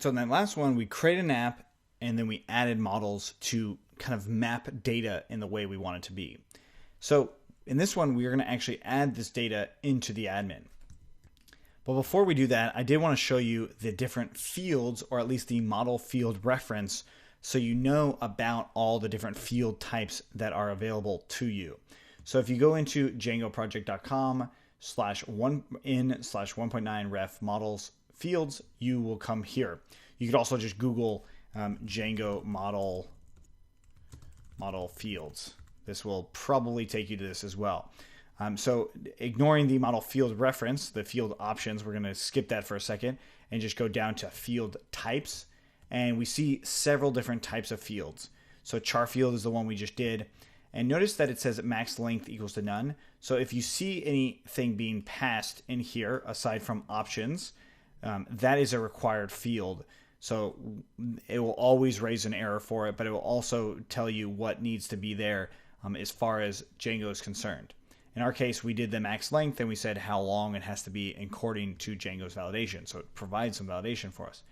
So in that last one, we created an app and then we added models to kind of map data in the way we want it to be. So in this one, we are going to actually add this data into the admin. But before we do that, I did want to show you the different fields, or at least the model field reference, so you know about all the different field types that are available to you. So if you go into djangoproject.com/1in/1.9 ref models fields, you will come here. You could also just Google Django model fields. This will probably take you to this as well. So ignoring the model field reference, the field options, we're going to skip that for a second and just go down to field types. And we see several different types of fields. So char field is the one we just did. And notice that it says max length equals to none. So if you see anything being passed in here, aside from options, that is a required field. So it will always raise an error for it, but it will also tell you what needs to be there as far as Django is concerned. In our case, we did the max length and we said how long it has to be according to Django's validation. So it provides some validation for us.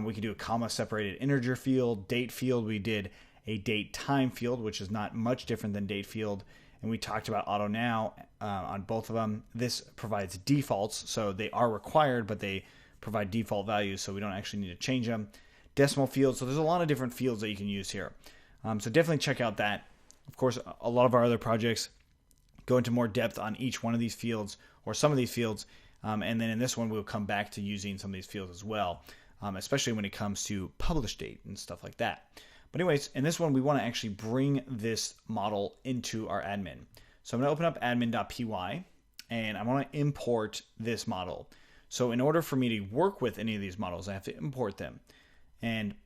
We can do a comma separated integer field, date field. We did a date time field, which is not much different than date field. And we talked about auto now on both of them. This provides defaults. So they are required, but they provide default values. So we don't actually need to change them. Decimal field. So there's a lot of different fields that you can use here. So definitely check out that. Of course, a lot of our other projects go into more depth on each one of these fields or some of these fields. And then in this one, we'll come back to using some of these fields as well, especially when it comes to publish date and stuff like that. But anyways, in this one, we want to actually bring this model into our admin. So I'm going to open up admin.py and I want to import this model. So in order for me to work with any of these models, I have to import them. And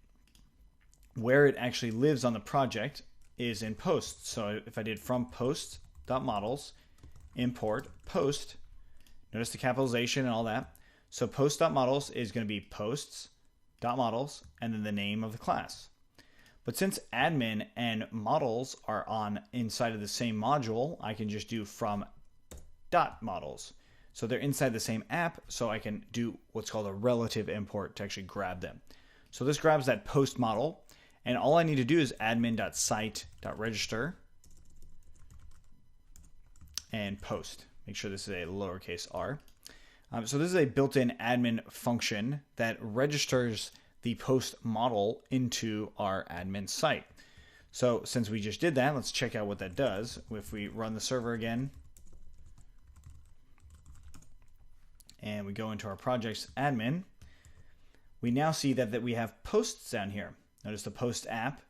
where it actually lives on the project is in post. So if I did from post.models, import post, notice the capitalization and all that. So post.models is going to be posts.models and then the name of the class. But since admin and models are on inside of the same module, I can just do from .models. So they're inside the same app, so I can do what's called a relative import to actually grab them. So this grabs that post model, and all I need to do is admin.site.register and post. Make sure this is a lowercase r. So this is a built-in admin function that registers the post model into our admin site. So since we just did that, let's check out what that does. If we run the server again, and we go into our project's admin, we now see that we have posts down here. Notice the post app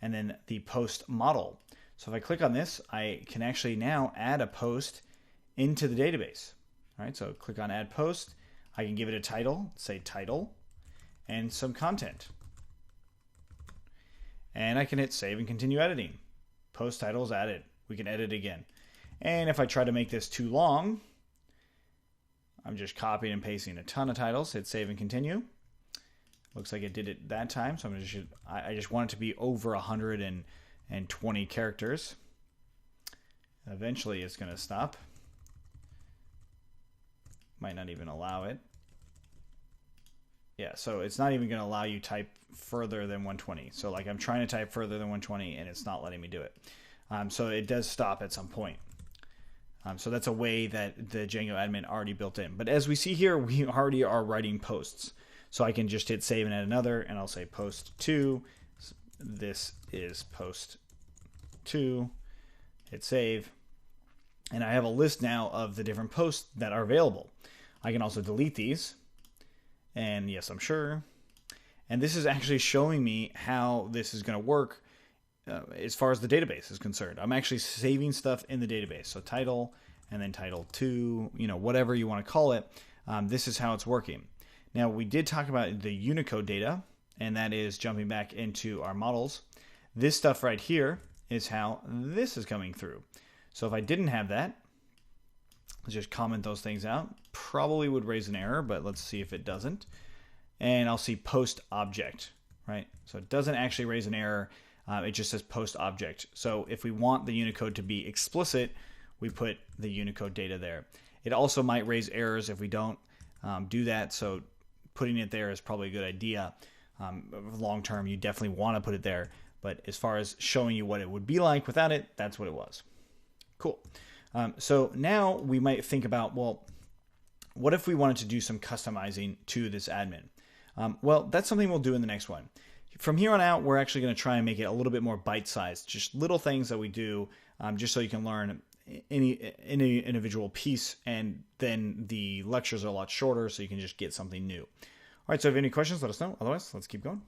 and then the post model. So if I click on this, I can actually now add a post into the database. All right, so click on add post. I can give it a title, say title, and some content. And I can hit save and continue editing. Post title is added. We can edit again. And if I try to make this too long, I'm just copying and pasting a ton of titles. Hit save and continue. Looks like it did it that time. So I just want it to be over 120 characters. Eventually it's going to stop. Might not even allow it. Yeah, so it's not even going to allow you type further than 120. So like I'm trying to type further than 120 and it's not letting me do it. So it does stop at some point. So that's a way that the Django admin already built in. But as we see here, we already are writing posts. So I can just hit save and add another, and I'll say post 2. This is post 2. Hit save. And I have a list now of the different posts that are available. I can also delete these. And yes, I'm sure. And this is actually showing me how this is going to work as far as the database is concerned. I'm actually saving stuff in the database. So title and then title 2, whatever you want to call it. This is how it's working. Now, we did talk about the Unicode data, and that is jumping back into our models. This stuff right here is how this is coming through. So if I didn't have that, let's just comment those things out. Probably would raise an error, but let's see if it doesn't. And I'll see post object, right? So it doesn't actually raise an error. It just says post object. So if we want the Unicode to be explicit, we put the Unicode data there. It also might raise errors if we don't do that. So putting it there is probably a good idea. Long term, you definitely want to put it there. But as far as showing you what it would be like without it, that's what it was. Cool. So now we might think about, well, what if we wanted to do some customizing to this admin? Well, that's something we'll do in the next one. From here on out, we're actually going to try and make it a little bit more bite-sized, just little things that we do, just so you can learn any individual piece, and then the lectures are a lot shorter, so you can just get something new. All right, so if you have any questions, let us know. Otherwise, let's keep going.